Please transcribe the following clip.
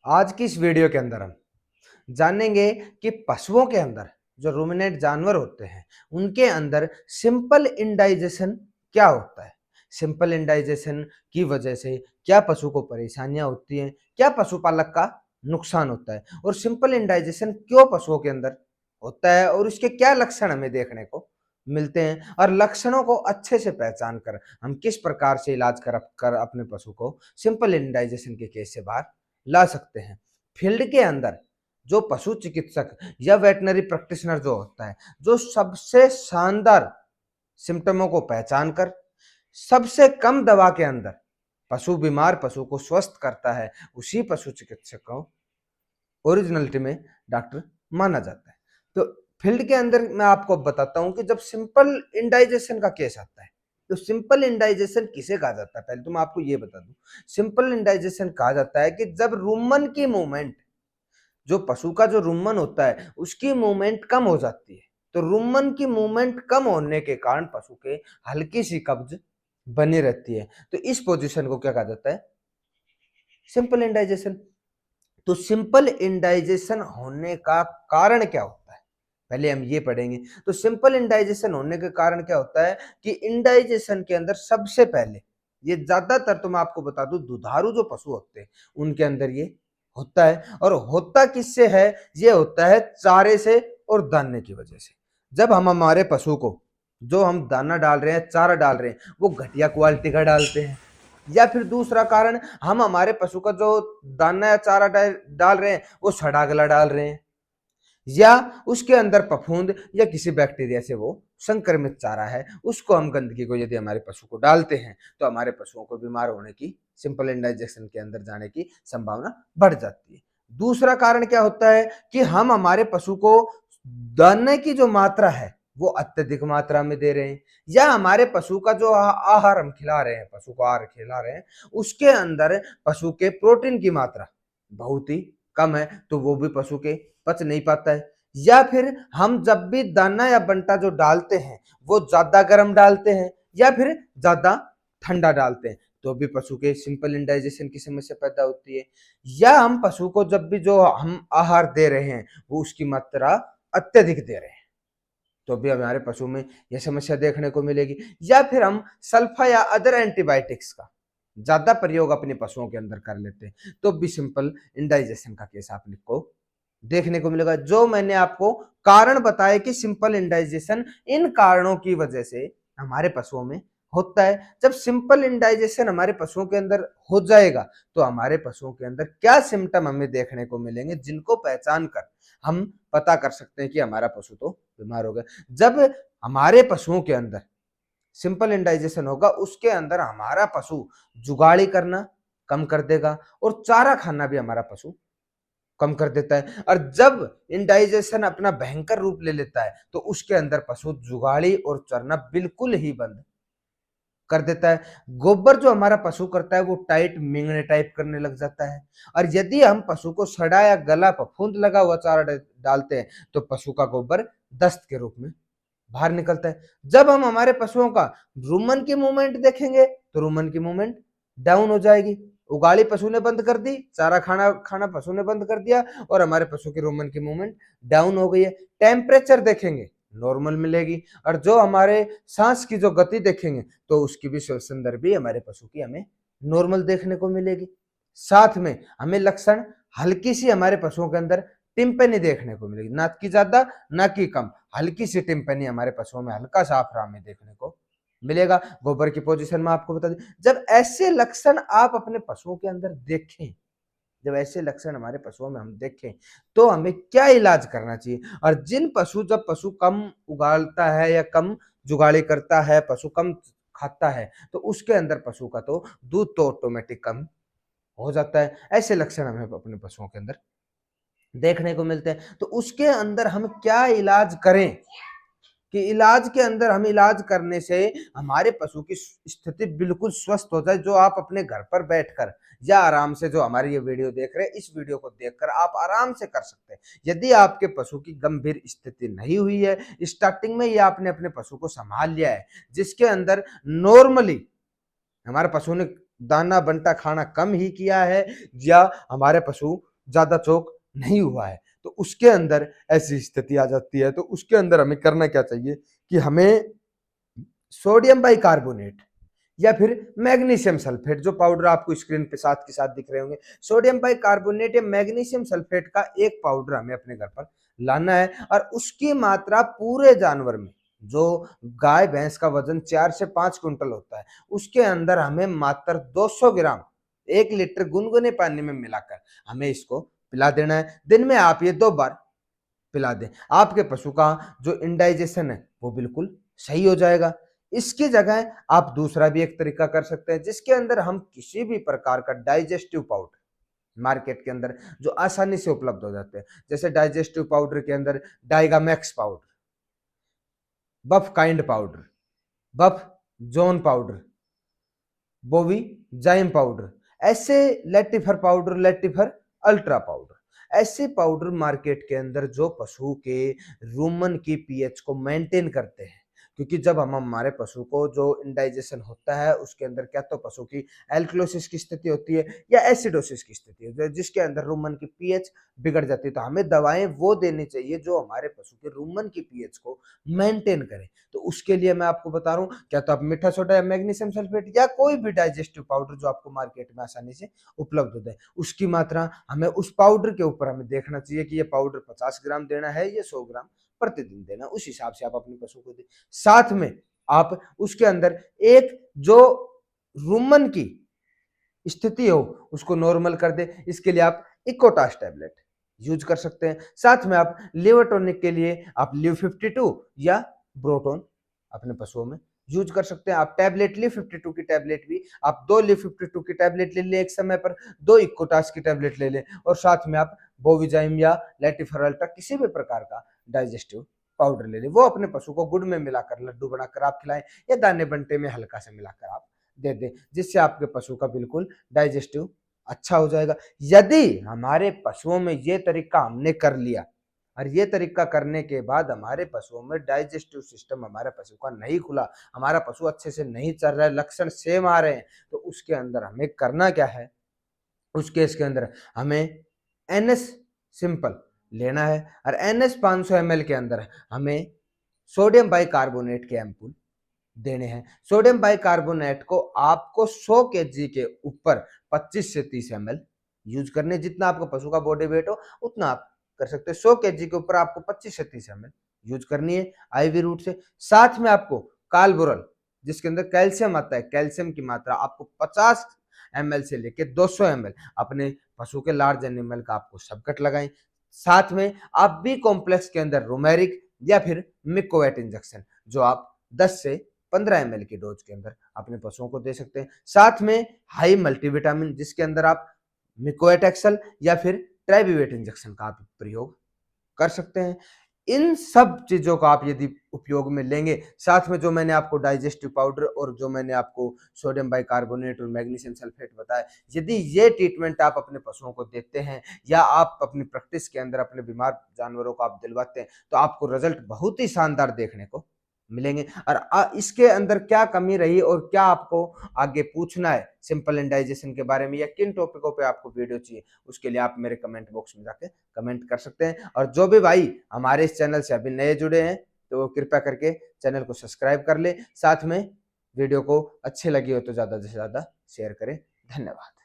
आज की इस वीडियो के अंदर हम जानेंगे कि पशुओं के अंदर जो रूमिनेंट जानवर होते हैं उनके अंदर सिंपल इंडाइजेशन क्या होता है। सिंपल इंडाइजेशन की वजह से क्या पशु को परेशानियां होती हैं, क्या पशुपालक का नुकसान होता है और सिंपल इंडाइजेशन क्यों पशुओं के अंदर होता है और इसके क्या लक्षण हमें देखने को मिलते हैं और लक्षणों को अच्छे से पहचान कर हम किस प्रकार से इलाज कर अपने पशु को सिंपल इंडाइजेशन के केस से बाहर ला सकते हैं। फील्ड के अंदर जो पशु चिकित्सक या वेटनरी प्रैक्टिशनर जो होता है, जो सबसे शानदार सिम्टमों को पहचान कर सबसे कम दवा के अंदर बीमार पशु को स्वस्थ करता है, उसी पशु चिकित्सक को ओरिजिनलिटी में डॉक्टर माना जाता है। तो फील्ड के अंदर मैं आपको बताता हूं कि जब सिंपल इंडाइजेशन का केस आता है तो सिंपल इंडाइजेशन किसे कहा जाता है। पहले तो मैं आपको ये बता दूं, सिंपल इंडाइजेशन कहा जाता है कि जब रुमन की मूवमेंट, जो पशु का जो रुमन होता है उसकी मूवमेंट कम हो जाती है। तो रुमन की मूवमेंट कम होने के कारण पशु के हल्की सी कब्ज बनी रहती है। तो इस पोजीशन को क्या कहा जाता है, सिंपल इंडाइजेशन। तो सिंपल इंडाइजेशन होने का कारण क्या होता है, पहले हम ये पढ़ेंगे। तो सिंपल इंडाइजेशन होने के कारण क्या होता है कि इंडाइजेशन के अंदर सबसे पहले, ये ज्यादातर तो मैं आपको बता दूं दुधारू जो पशु होते हैं उनके अंदर ये होता है। और होता किससे है, ये होता है चारे से और दाने की वजह से। जब हम हमारे पशु को जो हम दाना डाल रहे हैं, चारा डाल रहे हैं, वो घटिया क्वालिटी का डालते हैं, या फिर दूसरा कारण हम हमारे पशु का जो दाना या चारा डाल रहे हैं वो सड़ा गला डाल रहे हैं, या उसके अंदर फफूंद या किसी बैक्टीरिया से वो संक्रमित चारा है, उसको हम गंदगी को यदि हमारे पशु को डालते हैं तो हमारे पशुओं को बीमार होने की, सिंपल इंडाइजेशन के अंदर जाने की संभावना बढ़ जाती है। दूसरा कारण क्या होता है कि हम हमारे पशु को दाने की जो मात्रा है वो अत्यधिक मात्रा में दे रहे हैं, या हमारे पशु का जो आहार हम खिला रहे हैं, पशु को आहार खिला रहे हैं, उसके अंदर पशु के प्रोटीन की मात्रा बहुत ही कम है, तो वो भी पशु के पच नहीं पाता है। या फिर हम जब भी दाना या बंटा जो डालते हैं वो ज्यादा गर्म डालते हैं या फिर ज्यादा ठंडा डालते हैं, तो भी पशु के सिंपल इंडाइजेशन की समस्या पैदा होती है। या हम पशु को जब भी जो हम आहार दे रहे हैं वो उसकी मात्रा अत्यधिक दे रहे हैं, तो भी हमारे पशु में यह समस्या देखने को मिलेगी। या फिर हम सल्फा या अदर एंटीबायोटिक्स का ज्यादा प्रयोग अपने पशुओं के अंदर कर लेते हैं, तो भी सिंपल इंडाइजेशन का केस आपने को देखने को मिलेगा। जो मैंने आपको कारण बताया कि सिंपल इंडाइजेशन इन कारणों की वजह से हमारे पशुओं में होता है। जब सिंपल इंडाइजेशन हमारे पशुओं के अंदर हो जाएगा तो हमारे पशुओं के अंदर क्या सिम्टम हमें देखने को मिलेंगे, जिनको पहचान कर हम पता कर सकते हैं कि हमारा पशु तो बीमार हो गया। जब हमारे पशुओं के अंदर सिंपल इंडाइजेशन होगा उसके अंदर हमारा पशु जुगाड़ी करना कम कर देगा और चारा खाना भी हमारा पशु कम कर देता है। और जब इंडाइजेशन अपना भयंकर रूप ले लेता है तो उसके अंदर पशु जुगाड़ी और चरना बिल्कुल ही बंद कर देता है। गोबर जो हमारा पशु करता है वो टाइट मिंगने टाइप करने लग जाता है। और यदि हम पशु को सड़ा या गला फफूंद लगा हुआ चारा डालते हैं तो पशु का गोबर दस्त के रूप में बाहर निकलता है। जब हम हमारे पशुओं का रुमन की मूवमेंट देखेंगे तो रुमन की मूवमेंट डाउन हो जाएगी। उगाली पशु ने बंद कर दी, चारा खाना खाना पशु ने बंद कर दिया और हमारे पशु की रुमन की मूवमेंट डाउन हो गई है। टेम्परेचर देखेंगे नॉर्मल मिलेगी, और जो हमारे सांस की जो गति देखेंगे तो उसकी भी श्वसन दर भी हमारे पशु की हमें नॉर्मल देखने को मिलेगी। साथ में हमें लक्षण हल्की सी हमारे पशुओं के अंदर टिम्पनी देखने को मिलेगी, ना कि ज्यादा ना कि कम, हल्की सी टिम्पनी हमारे पशुओं में हल्का सा आफरा में देखने को मिलेगा। गोबर की पोजीशन में आपको बता दें, जब ऐसे लक्षण आप अपने पशुओं के अंदर देखें, जब ऐसे लक्षण हमारे पशुओं में हम देखें तो हमें क्या इलाज करना चाहिए। और जब पशु कम उगालता है या कम जुगाड़ी करता है, पशु कम खाता है, तो उसके अंदर पशु का तो दूध तो ऑटोमेटिक कम हो जाता है। ऐसे लक्षण हमें अपने पशुओं के अंदर देखने को मिलते हैं। तो उसके अंदर हम क्या इलाज करें कि इलाज के अंदर हम इलाज करने से हमारे पशु की स्थिति बिल्कुल स्वस्थ हो जाए, जो आप अपने घर पर बैठकर या आराम से, जो हमारी ये वीडियो देख रहे हैं इस वीडियो को देखकर आप आराम से कर सकते हैं। यदि आपके पशु की गंभीर स्थिति नहीं हुई है, स्टार्टिंग में ही आपने अपने पशु को संभाल लिया है, जिसके अंदर नॉर्मली हमारे पशु ने दाना बंटा खाना कम ही किया है, या हमारे पशु ज्यादा चोक नहीं हुआ है, तो उसके अंदर ऐसी स्थिति आ जाती है। तो उसके अंदर हमें करना क्या चाहिए कि हमें सोडियम बाइकार्बोनेट या फिर मैग्नीशियम सल्फेट, जो पाउडर आपको स्क्रीन पे साथ के साथ दिख रहे होंगे, सोडियम बाइकार्बोनेट या मैग्नीशियम सल्फेट का एक पाउडर हमें अपने घर पर लाना है और उसकी मात्रा पूरे जानवर में, जो गाय भैंस का वजन 4 से 5 क्विंटल होता है, उसके अंदर हमें मात्र 200 ग्राम 1 लीटर गुनगुने पानी में मिलाकर हमें इसको पिला देना है। दिन में आप ये 2 बार पिला दें, आपके पशु का जो इंडाइजेशन है वो बिल्कुल सही हो जाएगा। इसकी जगह आप दूसरा भी एक तरीका कर सकते हैं, जिसके अंदर हम किसी भी प्रकार का डाइजेस्टिव पाउडर मार्केट के अंदर जो आसानी से उपलब्ध हो जाते हैं, जैसे डाइजेस्टिव पाउडर के अंदर डाइगामैक्स पाउडर, बफ काइंड पाउडर, बफ जोन पाउडर, बोवी जाइम पाउडर, ऐसे लेटिफर पाउडर, लेटिफर अल्ट्रा पाउडर, ऐसे पाउडर मार्केट के अंदर जो पशु के रूमन की पीएच को मेंटेन करते हैं। क्योंकि जब हम हमारे पशु को जो इंडाइजेशन होता है उसके अंदर क्या तो पशु की एल्कलोसिस की स्थिति होती है या एसिडोसिस की स्थिति होती है, जिसके अंदर रूमन की पीएच बिगड़ जाती है, तो हमें दवाएं वो देनी चाहिए जो हमारे पशु के रूमन की पीएच को मेंटेन करें। तो उसके लिए मैं आपको बता रहा हूँ, क्या तो आप मीठा सोडा या मैग्नीशियम सल्फेट या कोई भी डाइजेस्टिव पाउडर जो आपको मार्केट में आसानी से उपलब्ध होता है, उसकी मात्रा हमें उस पाउडर के ऊपर हमें देखना चाहिए कि ये पाउडर 50 ग्राम देना है या 100 ग्राम प्रतिदिन देना, उस हिसाब से आप अपने पशु को दें। साथ में आप उसके अंदर एक जो रूमन की स्थिति हो उसको नॉर्मल कर दे, इसके लिए आप इकोटास टैबलेट यूज कर सकते हैं। साथ में आप लिवर टॉनिक के लिए आप लिव 52 या ब्रोटोन अपने पशुओं में यूज कर सकते हैं। आप टैबलेट लिव 52 की टैबलेट भी आप 2 लिव 52 की टैबलेट ले लें एक समय पर, 2 इकोटास की टैबलेट ले लें और साथ में आप बोविजाइम या लेटिफरल्टा किसी भी प्रकार का डाइजेस्टिव पाउडर ले लें। वो अपने पशु को गुड़ में मिलाकर लड्डू बनाकर आप खिलाएं या दाने बंटे में हल्का से मिलाकर आप दे दें, जिससे आपके पशु का बिल्कुल डाइजेस्टिव अच्छा हो जाएगा। यदि हमारे पशुओं में ये तरीका हमने कर लिया और ये तरीका करने के बाद हमारे पशुओं में डाइजेस्टिव सिस्टम हमारे पशु का नहीं खुला, हमारा पशु अच्छे से नहीं चल रहा है, लक्षण सेम आ रहे हैं, तो उसके अंदर हमें करना क्या है, उस केस के अंदर हमें एनएस सिंपल लेना है और एनएस 500 ml के अंदर हमें सोडियम बाइकार्बोनेट के एम्पूल देने हैं। सोडियम बाइकार्बोनेट को आपको 100 केजी के ऊपर 25 से 30 ml यूज करने, जितना आपका पशु का बॉडी वेट हो उतना आप कर सकते हैं। 100 केजी के ऊपर आपको 25 से 30 ml यूज करनी है आईवी रूट से। साथ में आपको कालबोरल, जिसके अंदर कैल्शियम आता है, कैल्शियम की मात्रा आपको 50 ml से लेके 200 ml अपने पशु के लार्ज एनिमल का आपको सबकट लगाएं। साथ में आप बी कॉम्प्लेक्स के अंदर रोमेरिक या फिर मिकोवेट इंजेक्शन जो आप 10 से 15 ml की डोज के अंदर अपने पशुओं को दे सकते हैं। साथ में हाई मल्टीविटामिन, जिसके अंदर आप मिकोएट एक्सल या फिर ट्राइबीवेट इंजेक्शन का आप प्रयोग कर सकते हैं। इन सब चीजों का आप यदि उपयोग में लेंगे, साथ में जो मैंने आपको डाइजेस्टिव पाउडर और जो मैंने आपको सोडियम बाइकार्बोनेट और मैग्नीशियम सल्फेट बताया, यदि ये ट्रीटमेंट आप अपने पशुओं को देते हैं या आप अपनी प्रैक्टिस के अंदर अपने बीमार जानवरों को आप दिलवाते हैं, तो आपको रिजल्ट बहुत ही शानदार देखने को मिलेंगे। और इसके अंदर क्या कमी रही और क्या आपको आगे पूछना है सिंपल इंडाइजेशन के बारे में या किन टॉपिकों पे आपको वीडियो चाहिए, उसके लिए आप मेरे कमेंट बॉक्स में जाके कमेंट कर सकते हैं। और जो भी भाई हमारे इस चैनल से अभी नए जुड़े हैं तो कृपया करके चैनल को सब्सक्राइब कर ले, साथ में वीडियो को अच्छी लगी हो तो ज़्यादा से ज़्यादा शेयर करें। धन्यवाद।